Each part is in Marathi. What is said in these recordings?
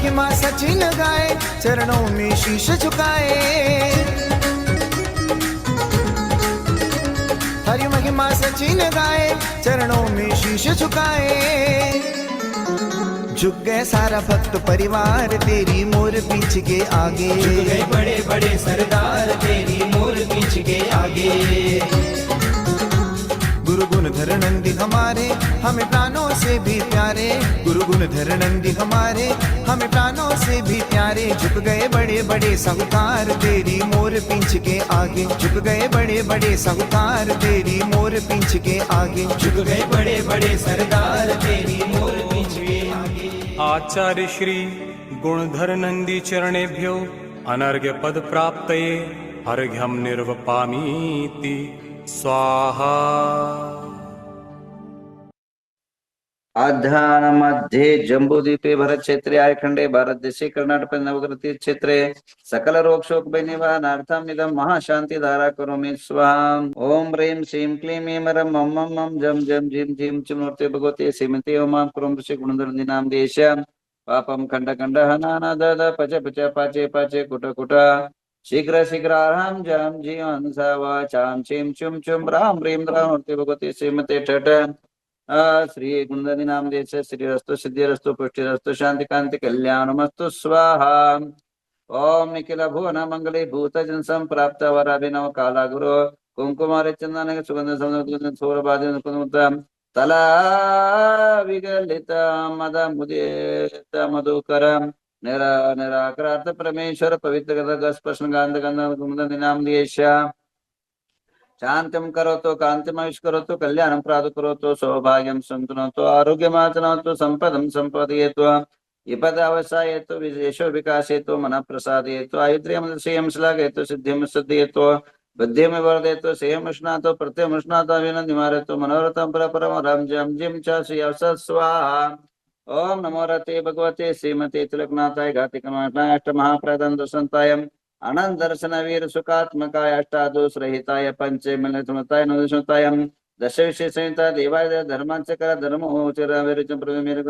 महिमा सचिन गाए, चरणों में शीश झुकाए। हरि महिमा सचिन गाए, चरणों में शीश झुकाए। झुक गए सारा भक्त परिवार, तेरी मोर पीछ के आगे। झुक गए बड़े बड़े सरदार, तेरी मोर पीछ के आगे। गुरु गुण धर नंदी हमारे, हमें प्राणों से भी प्यारे। गुरु गुण धर नंदी हमारे, हमें प्राणों से भी प्यारे। झुक गए बड़े बड़े साहूकार, तेरी मोर पीछ के आगे। झुक गए बड़े बड़े साहूकार, तेरी मोर पीछ के आगे। झुक गए बड़े बड़े सरदार, तेरी मोर पीछ के आगे। आचार्य श्री गुणधर नंदी चरणेभ्यो अनर्घ्य पद प्राप्तये अर्घ्यं निर्वपामीति स्वाहा। आध्यान मध्ये जम्बूद्वीपे भरत क्षेत्रे आर्यखंडे भारत देशे कर्नाटक नवग्रह क्षेत्रे सकल रोग शोक निवारणार्थम इदं महाशांति धारा करोमि स्वाहा। ओम ह्रीं श्रीं क्लीं ऐं रं मं मं मं जं जं झीं झीं च मूर्ते भगवते श्रीमते ओमां क्रों ऋषि गुणधर नाम देश पापम खंड खंड हनाना दद पच पच पाचे पाचे कुट कुट शीघ्र शीघ्र राम जम जीवन वाचाम चिम चुम चुम राम ह्रीं राम मूर्ते भगवते श्रीमते ठठ श्री गुणधनी नाम देश श्रीरस्तु सिद्धिरस्तु पुष्टिरस्तु शांति कांति कल्याणमस्तु स्वाहा। ओम निखिल भुवन मंगले भूत जन संप्राप्त वराभिनव काला गुरु कुंकुमारे चंदन सुगंध सौंदर्य सौरभादि तला विगलित मद मुदित मधुकर निराक्रांत परमेश्वर पवित्र स्पर्शन गांध गंध नाम देश शांतिम करोतु कांतिमयुष करोतु कल्याणं प्रातु करोतु सौभाग्यं सन्तुनोतु आरोग्यमाचनोतु संपदं संपदयेतु विपदावसायेतु विशेषो विकासेतु मनः प्रसादयेतु आयुर्यं श्रियं श्लाघयेतु सिद्धिं सिद्धयेतु बुद्धिं वर्धयेतु श्रियं उष्णातु प्रत्ययं उष्णातु अभिनं निवारयतु मनोरथं परपरं रं जं जिं च श्रियं स्वाहा। ओम नमो रते भगवते श्रीमते तिलकनाथाय घातिकनाथाय अष्टमहाप्रदं दशन्ताय अनंत दर्शन वीर सुखात्मकाय अष्टादोष रहिताय पंचे मिलताय नवदशताय दश विशेष संहिता देवाय धर्मांचकर धर्मोचर विरचन प्रमेय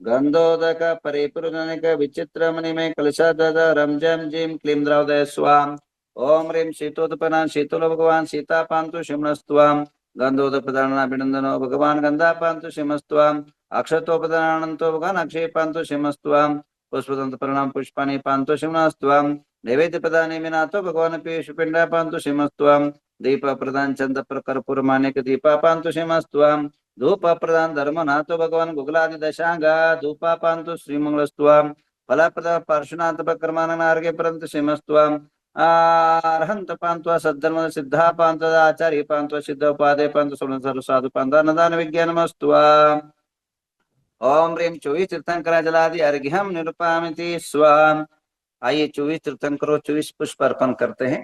गंधोदक परिपूर्णनिक विचित्र मणिमय कलशादद रमजम जिम क्लीं द्रौदय स्वाम। ओम ह्रीं शीतोत्पन्ना शीतलो भगवान सीता पांतु शिमनस्त्वाम गंधोदपदानाभिनंदनो भगवान गंधा पांतु शिमस्त्वाम अक्षतोपदानंतो भगवान अक्षय पांतु शिमस्त्वाम पुष्पदंत प्रणाम पुष्पाणि पांतु शिमनस्त्वाम नैवेद्य प्रदान मिनातो भगवान पीयूष पिंडा पांतु शिमस्त्वाम दीप प्रदान चंद कर्पूर मानिक दीपा पांतु शिमस्त्वाम धूप प्रदान धर्म नातो भगवान गुगलादि दशांगा धूपा पांतु श्रीमंगलस्त्वाम फल प्रदान पार्श्वनाथ कर्मान नार्गे परंत शिमस्त्वाम अर्हंत पांत्वा सद्धर्म सिद्धा पांत आचार्य पांत्वा सिद्ध उपादे पांत सर्व साधु पांत नदान विज्ञानमस्त्वाम। ओम ह्रीं 24 तीर्थंकर जलादि अर्घ्यं निरूपयामि स्वाहा। आइए 24 तीर्थंकरों 24 पुष्प अर्पण करते हैं।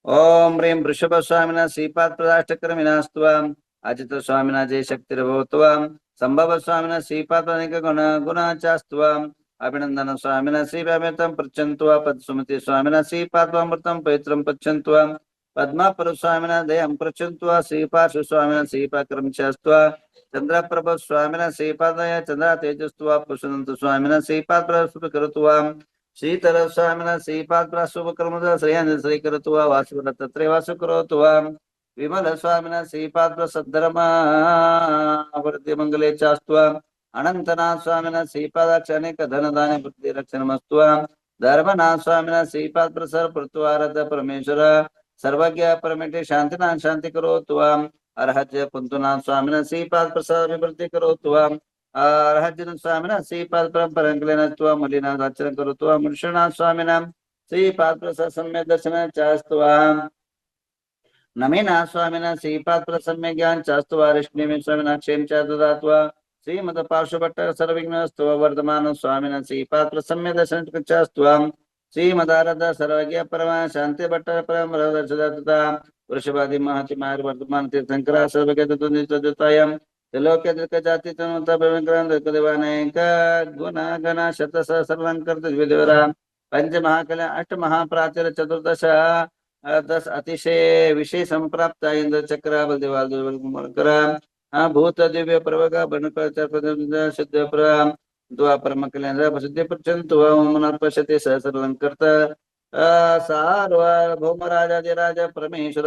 ओम ह्रीं वृषभ स्वामिना श्रीपाद प्रदाष्टकर्मिनास्त्वाम अजित स्वामिना जय शक्तिर्भवत्वाम संभव स्वामिना श्रीपाद गुण गुणाचास्त्वाम अभिनंदन स्वामिना श्रीव्यामृतं पृच्छन्त्वा पद्सुमति स्वामिना श्रीपादमृतं पवित्रं पृच्छन्त्वा पद्मापर स्वामिना दयं पृच्छन्त्वा श्रीपार्श्व स्वामिना श्रीपाक्रमचास्त्वा चंद्रप्रभ स्वामिना श्रीपादय चंद्र तेजस्त्वा पुष्पदंत स्वामिना श्रीपाद प्रस्फुटकरत्वाम शीतल स्वामिना श्रीपाद प्रशुभकर्म श्रेयन श्री करत्वा वासुर तत्रे वासु करोत्वा विमल स्वामिना श्रीपाद प्रसद्धर्म वृद्धि मंगले चास्त्वा अनंतनाथ स्वामिना श्रीपादाक्ष अनेक धन दाने बुद्धि रक्षणमस्त्वा धर्मनाथ स्वामिना श्रीपाद प्रसर प्रत्वारद परमेश्वर सर्वज्ञ परमेटे शांतिनाथ शांति करोत्वा अर्हज्य पुंतुनाथ स्वामिना श्रीपाद प्रसाद विवृद्धि करोत्वा अर्हज्य स्वामिना श्रीपाद परंपरंकलेनत्वा मलिनाथ आचरण करोत्वा मुनिषनाथ स्वामिना श्रीपाद प्रसाद सम्यक दर्शन चास्त्वा नमेनाथ स्वामिना श्रीपाद प्रसाद सम्यक ज्ञान चास्त्वा ऋष्णि स्वामिना क्षेम च ददात्वा श्रीमद पार्श्वभट्ट सर्वविघ्नस्तव वर्धमान स्वामिना श्रीपाद प्रसम्य दर्शन चास्त्वा श्रीमदारद सर्वज्ञ परमा शांति भट्ट परम रदर्शदत्ता वृषभादि महति मार्ग वर्तमान तीर्थंकरा सर्वज्ञ तत्वनित्यतायम त्रिलोक्य दृक जाति तनुता प्रविक्रम दृक देवानेक गुण गण शत सहस्रलंकर द्विदेवरा पंच महाकल्या अष्ट महाप्राचर चतुर्दश 10 अतिशय विशेष संप्राप्त इंद्र चक्र बलदेवाल भूत दिव्य प्रवगा बनकर सिद्ध द्वापरम कल्याण प्रसिद्धि पृच्छन्तु मनर्पश्यते सहस्रलङ्कृत सार्वभौमराजाधिराज परमेश्वर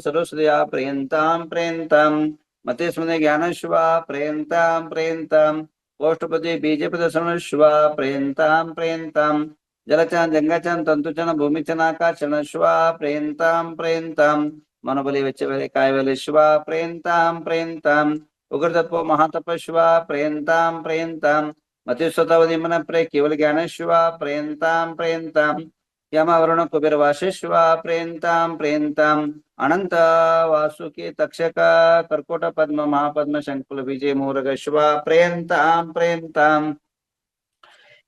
सरस्वत्या प्रियन्तां प्रियन्तां मते स्मृति ज्ञानश्वा प्रियन्तां प्रियन्तां पौष्टपदे बीजप्रदर्शनश्वा प्रियन्तां प्रियन्तां जलचान जंगाचान तंतुचन भूमिचन आकाशचन श्वा प्रियन्तां प्रियन्तां मनोबले वेच्चबले कायबले श्वा प्रियन्तां प्रियन्तां उग्रतत्व महातपस्वा प्रियन्तां प्रियन्तां मतिस्वतावधि मन प्रे केवल ज्ञानश्वा प्रियन्तां प्रियन्तां यमवरुण कुबेरवासेश्वा प्रियन्तां प्रियन्तां अनंत वासुकी तक्षक कर्कोट पद्म महापद्म शंकुल विजय मूरगश्वा प्रियन्तां प्रियन्तां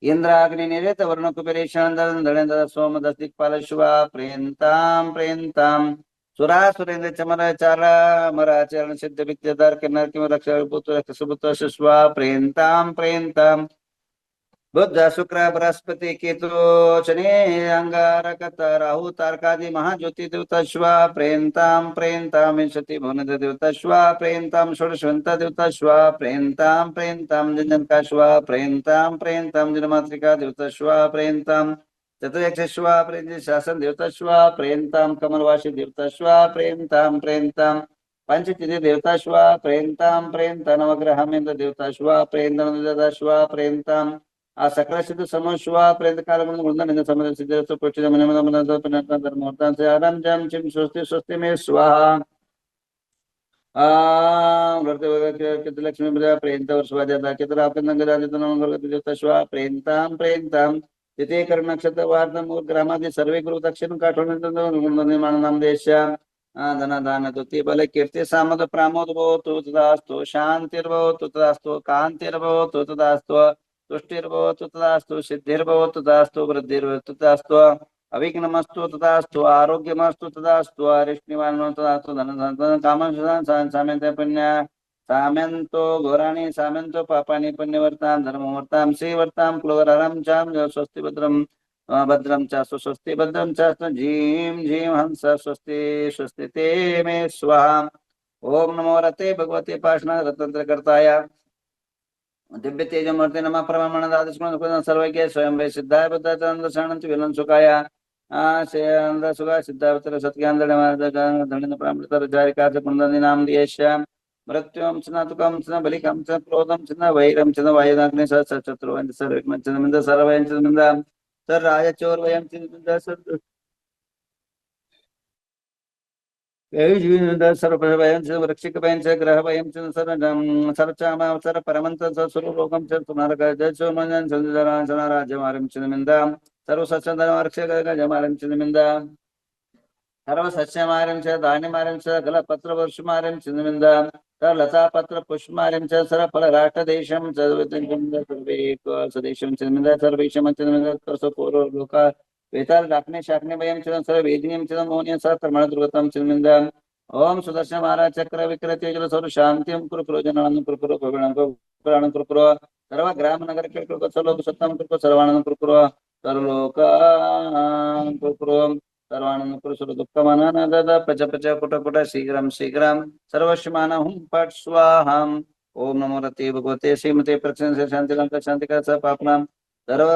इंद्राग्नि निरेत वर्ण कुबेरेशान दलेन्द्र सोम दस्तिकपाल शिवा प्रियन्तां प्रियन्तां सुरा सुरेंद्र चमर चारा मराचरण सिद्ध विद्याधर किन्नर किम रक्षा पुत्र सुपुत्र शिवा प्रियन्तां प्रियन्तां बुद्ध शुक्र बृहस्पति केतु शनि अंगारक राहु तारकादि महाज्योति देवता शिवा प्रियन्तां प्रियन्तां विंशति भुवन देवता शिवा प्रियन्तां षोडशवंत देवता शिवा प्रियन्तां प्रियन्तां जन्जनका शिवा प्रियन्तां प्रियन्तां जनमातृका देवता शिवा प्रियन्तां चतुर्यक्ष शिवा प्रियन्ति शासन देवता शिवा प्रियन्तां कमलवासी देवता शिवा प्रियन्तां प्रियन्तां पंचचिति देवता शिवा प्रियन्तां प्रियन्तां नवग्रहमेन्द्र देवता शिवा प्रियन्तां शिवा प्रियन्तां आ सकल सिद्ध समो शिवा प्रेत काल मन गुण निंद समझ सिद्ध तो पुष्टि मन मन मन तो पिनता धर्मोर्तान से आराम जम चिम स्वस्ति स्वस्ति में स्वाहा वर्ते कित लक्ष्मी प्रजा प्रेंत और स्वाजाता कित आपके नंग राजित मंगल देवता शिवा प्रेंतां प्रेंतां तिथे कर्ण नक्षत्र वार्ता मूल ग्रामादि सर्वे गुरु दक्षिण काठों निर्माण नाम देश धन दान तुति बल कीर्ति सामद प्रामोद भवतु तदास्तु शांतिर्भवतु तदास्तु कांतिर्भवतु तदास्तु तुष्टिर्भवतु तदास्तु सिद्धिर्भवतु तदास्तु वृद्धिर्भवतु तदास्तु अविघ्नमस्तु तदास्तु आरोग्यमस्तु तदास्तु अरिष्टनिवारणं तदास्तु धन कामं साम्यन्ते पुण्य साम्यन्तो घोराणि साम्यन्तो पापानि पुण्यवर्तां धर्मवर्तां श्रीवर्तां क्लोरहरं चां स्वस्ति भद्रं च स्वस्ति भद्रं च झीं झीं हंस स्वस्ति स्वस्ति ते मे स्वाहा ओम नमो रते भगवते पाषाण रत्नत्रयकर्ताय दिव्य तेज मूर्ति नमः परमाणु दादस्मरण सर्वज्ञ स्वयं वे सिद्धाय बुद्धानंद शरणं विलन सुखाय आनंद सुखा सिद्धावतर सत्यानंद धनिन प्रामृतर जारिका कुंदनी नाम दियश्याम मृत्युम स्नातुकम स्न बलिकम च क्रोधम स्न वैरम च वायुनाग्नि शत्रुवं सर्वज्ञ च मिंद सर्वयं च मिंद सर राज चोर वयं च मिंद सर सर्वभयं च वृक्षिकभयं च ग्रहभयं च सर्वचाम सर परमंत स्वरूपम च पुनर्ग जसो मनन संजरा राज्यमारं च निंदा सर्व सत्संदर्क्षक गजमारं च निंदा सर्व सस्यमारं च धान्यमारं च गल पत्र वर्षमारं च निंदा तर लता पत्र पुष्पमारं च सर फल राष्ट्र देशं च सर्वे स्वदेशं च निंदा सर्वेशं च निंदा कसो पूर्व लोका वेताल डाकने शाकने भयं च सर्व वेदिनीं च मोनियं स कर्मण दुर्गतं च निंदा ओम सुदर्शन महाराज चक्र विक्र तेजल सर्व शांतिं कुरु प्रयोजनं कुरु कुरु पुराणं कुरु कुरु सर्व ग्राम नगर के कुरु सर्व सत्तं कुरु सर्वाणं कुरु कुरु सर्वलोक कुरु कुरु सर्वाणं कुरु सर्व दुःखमानन दद पच पच कुट कुट शीघ्रं शीघ्रं सर्वश्मानं पट स्वाहां ओम नमो रते भगवते श्रीमते प्रसन्न से शांतिकांत शांतिका स पापनां सर्व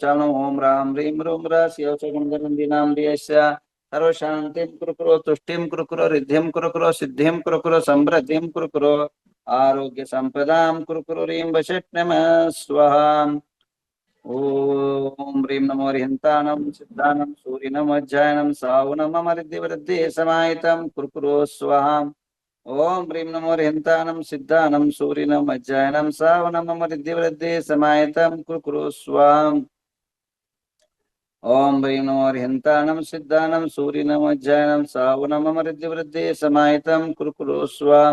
चारणं ओम राम ह्रीं रूं र शिव गुणधरन्दी नाम दियस्य सर्व शांतिं कुरु कुरु तुष्टिं कुरु कुरु रिद्धिं कुरु कुरु सिद्धिं कुरु कुरु समृद्धिं कुरु कुरु आरोग्य संपदां कुरु कुरु ह्रीं वषट् नमः स्वाहा ओम ह्रीं नमो हरिहन्तानं सिद्धानं सूर्यनं अज्जायनं सावनं मम रिद्धिवृद्धि समाहितं कुरु कुरु स्वाहा ओम ह्रीं नमो हरिहन्तानं सिद्धानं सूर्यनं अज्जायनं सावनं मम रिद्धिवृद्धि समाहितं कुरु कुरु स्वाहा ओम ह्रीं नमो हरिहन्तानं सिद्धानं सूर्यनं अज्जायनं सावनं मम रिद्धिवृद्धि समाहितं कुरु कुरु स्वाहा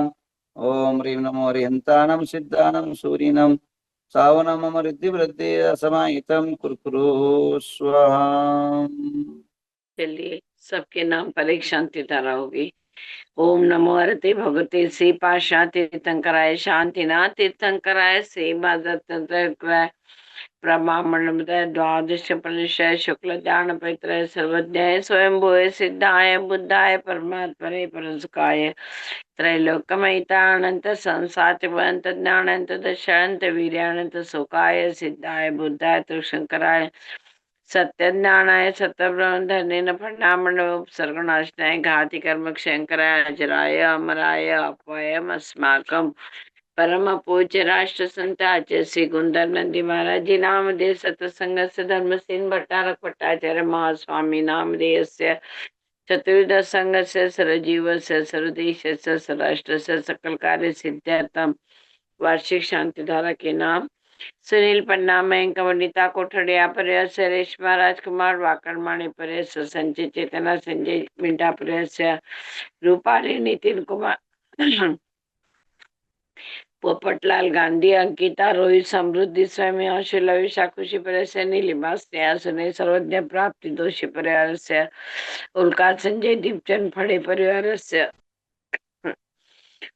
ओम ह्रीं नमो हरिहन्तानं सिद्धानं सूर्यनं सावनं मम रिद्धिवृद्धि समाहितं कुरु कुरु स्वाहा। चलिए सबके नाम पर एक शांति धारा होगी। ओम नमो हरते भगवते श्री पाशा तीर्थंकराय शांतिनाथ तीर्थंकराय श्री माधव ब्रह्मांड द्वादश परिचय शुक्ल ज्ञान पैत्र सर्वज्ञाय स्वयंभुवे सिद्धाय बुद्धाय परमात्मने परसुखाय त्रैलोक्यमयिता अनंत संसारवंत ज्ञानंत दशांत वीर्यानंत सुखाय सिद्धाय बुद्धाय शंकराय सत्य ज्ञानाय सत्यब्रह्म धरणेन फंडामंडल उपसर्गनाशनाय घाति कर्म शंकराय अजराय अमराय अपयम अस्माकम परम पूज्य राष्ट्र संत आचार्य श्री गुंदर नंदी महाराज जी नामधेय सतसंग धर्मसेन भट्टारक भट्टाचार्य महास्वामी नामधेयस्य चतुर्विध संघस्य सरजीवस्य सर्वदेशस्य सराष्ट्रस्य सकल कार्य सिद्धार्थम वार्षिक शांति धारा के नाम सुनील पन्ना मयंक वनिता कोठडिया पर्यस रेशमा राजकुमार वाकरमाणी पर्यस संजय चेतना संजय मिंटा पर्यस रूपाली नितिन कुमार पोपटलाल गांधी अंकिता रोहित समृद्धि स्वामी आशुला विशाखुशी पर्यस्य नीलिमा स्नेहा सुने सर्वज्ञ प्राप्ति दोषी परिवारस्य उल्का संजय दीपचंद फडे परिवारस्य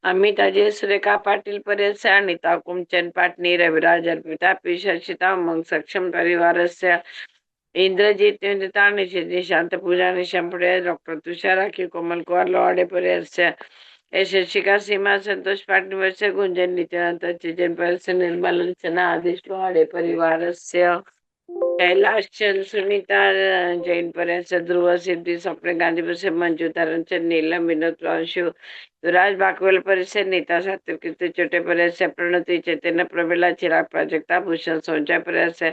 अमित अजय सुरेखा पाटील पर्यस्य अनिता कुमचंद पाटणी रविराज अर्पिता पी शशिता उमंग सक्षम परिवारस्य इंद्रजीत निंदिता निशांत पूजा निशंपडे डॉक्टर तुषार राखी कोमल कुमार लोहाडे पर्यस्य शशिका सीमा संतोष पाटणी वर्ष गुंजन नित्यानंद चिजन पर्यस्य निर्मल रचना आदेश लोहाडे परिवारस्य कैलाश चंद सुनीता जैन पर्यंत ध्रुव सिद्धी स्वप्न गांधी परिषद मंजू धरणचंद नीलम विनोद प्रांशु विराज बाकवेल परिषद नीता सात्विक कीर्ति छोटे पर्यंत प्रणति चैतन्य प्रमिला चिराग प्राजक्ता भूषण सोचा पर्यंत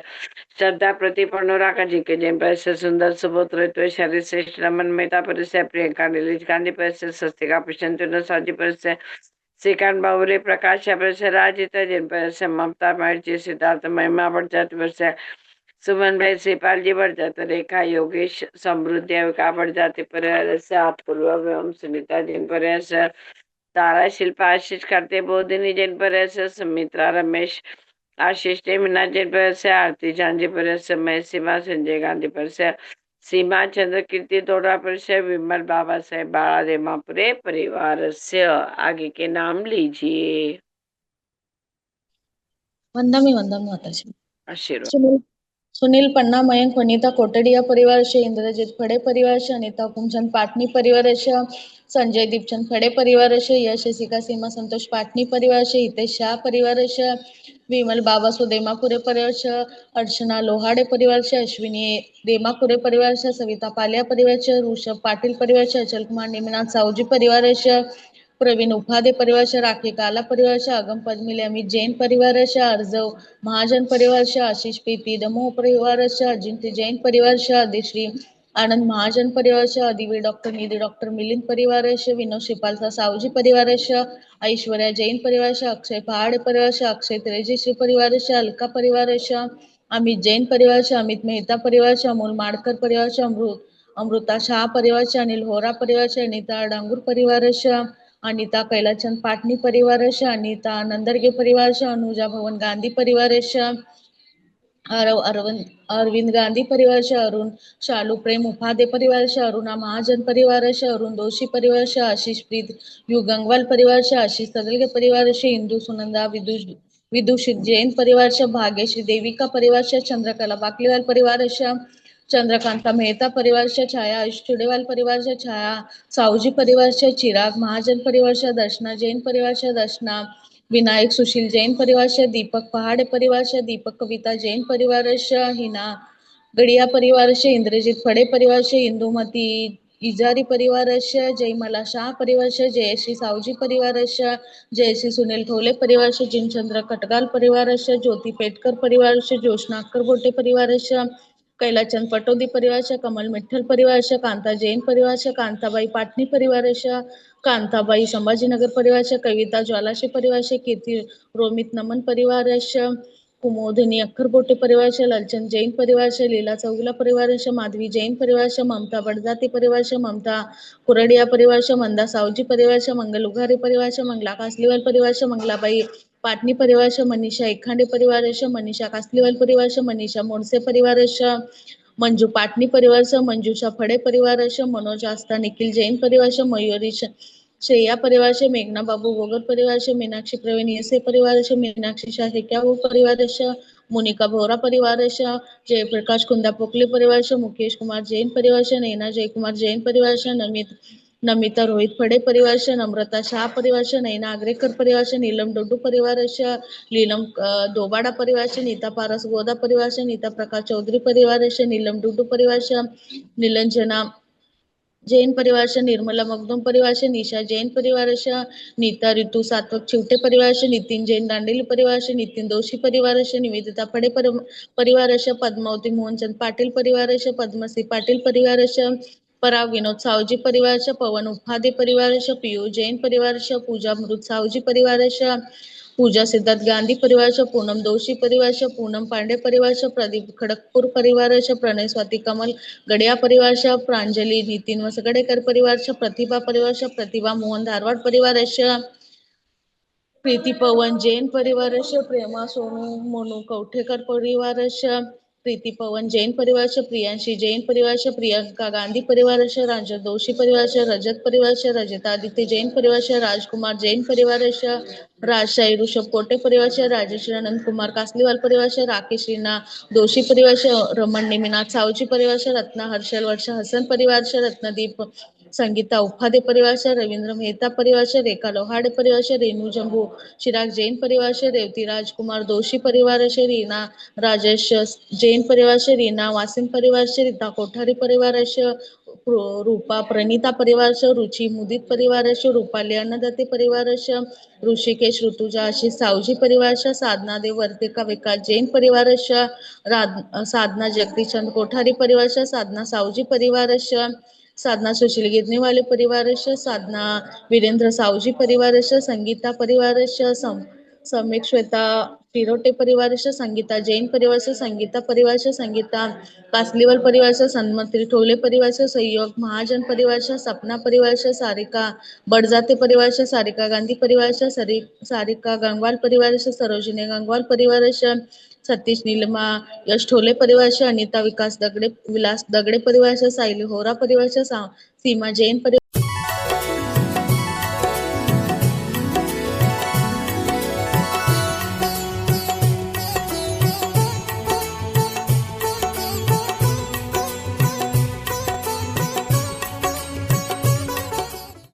श्रद्धा प्रदीप अनुराग जी के जैन परिषद सुंदर सुबोध रोहित शरीर श्रेष्ठ रमन मेहता परिषद प्रियंका नीलिज गांधी परिषद स्वस्तिका प्रशांत साजी परिषद श्रीकांत बावरे प्रकाश परिषद राजिता जैन परिषद ममता मार्जी सिद्धार्थ महिमा बढ़ परिषद सुमन भाई श्रीपाल जी बढ़ जाते रेखा योगेश समृद्धि अविका बढ़ जाते पर्यास अपूर्व एवं सुनीता जैन पर्यास तारा शिल्पा आशीष करते बोधिनी जैन पर्यास सुमित्रा रमेश आशीष मीना जैन पर्यास आरती झांझी पर्यास मय सीमा संजय गांधी पर्यास सीमा चंद्र कीर्ति तोड़ा पर्यास विमल बाबा साहेब बाला देमापुरे परिवार से आगे के नाम लीजिए। वंदमी माताजी। आशीर्वाद। सुनील पन्ना मयंक वनिता कोटडिया परिवारस्य इंद्रजीत फडे परिवारस्य अनिता कुमचंद पाटणी परिवारस्य संजय दीपचंद फडे परिवारस्य यशसिका सीमा संतोष पाटणी परिवारस्य हितेश शाह परिवारस्य विमल बाबा देमापुरे परिवारस्य अर्चना लोहाडे परिवारस्य अश्विनी देमापुरे परिवारस्य सविता पालिया परिवारस्य ऋषभ पाटील परिवारस्य अचल कुमार निमनाथ सावजी परिवारस्य प्रवीण उपाधे परिवारच्या राखी काला परिवारच्या अगम पद्मिले अमित जैन परिवारच्या अर्जव महाजन परिवारच्या आशिष पीपी दमोह परिवारच्या अजिंक्य जैन परिवारच्या आदिश्री आनंद महाजन परिवारच्या अधिवी डॉक्टर निधी डॉक्टर मिलिंद परिवारच्या विनोद शिपालचा सावजी परिवारच्या ऐश्वर्या जैन परिवारच्या अक्षय पहाडे परिवारच्या अक्षय त्रेजीश्री परिवारच्या अलका परिवारच्या अमित जैन परिवारच्या अमित मेहता परिवारच्या अमोल माडकर परिवारच्या अमृता शाह परिवारच्या अनिल होरा परिवारच्या अनिता डांगूर परिवारच्या अनिता कैलाचंद पाटणी परिवारच्या अनिता नंदरगे परिवारच्या अनुजा भवन गांधी परिवारच्या अरविंद गांधी परिवारच्या अरुण शालू प्रेम उपाध्ये परिवारच्या अरुणा महाजन परिवारच्या अरुण दोषी परिवारच्या आशिष प्रीत यू गंगवाल परिवारच्या आशिष सदलगे परिवारच्या इंदू सुनंदा विदुषित जैन परिवारच्या भाग्यश्री देविका परिवारच्या चंद्रकला बाकलीवाल परिवारच्या चंद्रकांता मेहता परिवारच्या छाया आयुष चुडेवाल परिवारच्या छाया सावजी परिवारच्या चिराग महाजन परिवारच्या दर्शना जैन परिवारच्या दर्शना विनायक सुशील जैन परिवारच्या दीपक पहाडे परिवारच्या दीपक कविता जैन परिवारच्या हिना गडिया परिवारच्या इंद्रजीत फडे परिवारच्या इंदुमती इजारी परिवारच्या जयमला शाह परिवारच्या जयश्री सावजी परिवारच्या जयश्री सुनील ठोले परिवारच्या जिनचंद्र कटगाल परिवारच्या ज्योती पेटकर परिवारच्या ज्योष्ना अक्करबोटे परिवारच्या कैलाचंद पटोदी परिवारच्या कमल मिठ्ठल परिवारच्या कांता जैन परिवारच्या कांताबाई पाटणी परिवारच्या कांताबाई संभाजीनगर परिवारच्या कविता ज्वालाशी परिवारच्या कीर्ती रोमित नमन परिवारच्या कुमोदिनी अक्करबोटे परिवारच्या ललचंद जैन परिवारच्या लीला चौगुला परिवारच्या माधवी जैन परिवारच्या ममता बडजाती परिवारच्या ममता कुरडिया परिवारच्या मंदा सावजी परिवारच्या मंगल उघारे परिवारच्या मंगला कासलीवाल परिवारच्या मंगलाबाई पाटणी परिवारच्या मनीषा एखांडे परिवारच्या मनीषा कासलीवाल परिवारच्या मनीषा मोडसे परिवारच्या मंजू पाटणी परिवारच्या मंजूषा फडे परिवारच्या मनोज आस्था निखिल जैन परिवारच्या मयुरी श्रेया परिवारच्या मेघना बाबू वोगर परिवारच्या मीनाक्षी प्रवीण येसे परिवारच्या मीनाक्षी शाह हेक्याव परिवारच्या मोनिका भोरा परिवारश जयप्रकाश कुंदा पोकले परिवारश मुकेश कुमार जैन परिवारश नैना जयकुमार जैन परिवारश नमिता रोहित फडे परिवारश नम्रता शाह परिवारश नैना आग्रेकर परिवारश नीलम डोडू परिवारश लीलम दोबाडा परिवारश नीता पारस गोदा परिवारश नीता प्रकाश चौधरी परिवारश नीलम डोडू परिवारश निलंजना जैन परिवारश निर्मला मगदुम परिवारश निशा जैन परिवारश नीता ऋतू सात्वक चिवटे परिवारश नितीन जैन दांडेली परिवारश नितीन दोषी परिवारश निवेदिता फडे परिवारश पद्मावती मोहनचंद पाटील परिवारश पद्मश्री पाटील परिवारश पराग विनोद सावजी परिवारश पवन उपाध्ये परिवारश पियू जैन परिवारश पूजा मृत सावजी परिवारश पूजा सिद्धार्थ गांधी परिवारश पूनम दोषी परिवारश पूनम पांडे परिवारश प्रदीप खडकपूर परिवारश प्रणय स्वाती कमल गडिया परिवारश प्रांजली नितीन वसगडेकर परिवारश प्रतिभा परिवारश प्रतिभा मोहन धारवाड परिवारश प्रीती पवन जैन परिवारश प्रेमा सोनू मोनू कवठेकर परिवारश प्रीती पवन जैन परिवारश प्रियांशी जैन परिवारश प्रियंका गांधी परिवारश रंजन दोषी परिवारश रजत परिवारश रजत आदित्य जैन परिवारश राजकुमार जैन परिवारश राजशाही ऋषभ कोटे परिवारश राजेश अनंत कुमार कासलीवाल परिवारश राकेश रीना दोषी परिवारश रमण नेमिनाथ सावजी परिवारश रत्ना हर्षल वर्ष हसन परिवारश रत्नदीप संगीता उपाध्ये परिवारश रवींद्र मेहता परिवारश रेखा लोहाडे परिवारश रेणू जंबू चिराग जैन परिवारश रेवती राजकुमार दोषी परिवारश रीना राजेश जैन परिवारश रीना वासिम परिवारश रीता कोठारी परिवारश रूपा प्रणिता परिवारश रुचि मुदित परिवारश रूपाली अन्नदाते परिवारश ऋषिकेश ऋतुजा आशिष सावजी परिवारश साधना देव वर्तिका विकास जैन परिवारश साधना जगदीशचंद कोठारी परिवारश साधना सावजी परिवारश साधना सुशील गिरणीवाले परिवारश साधना वीरेंद्र सावजी परिवारश संगीता परिवारश समीक श्वेता शिरोटे परिवारश संगीता जैन परिवारश संगीता परिवारश संगीता कासलीवाल परिवारश सन्मती ठोले परिवारश सहयोग महाजन परिवारश सपना परिवारश सारिका बडजाते परिवारश सारिका गांधी परिवारश सारिका गंगवाल परिवारश सरोजिनी गंगवाल परिवारश सतीश नीलमा यश ठोले परिवारश अनिता विलास दगडे परिवारश सायली होरा परिवारश सीमा जैन परिवार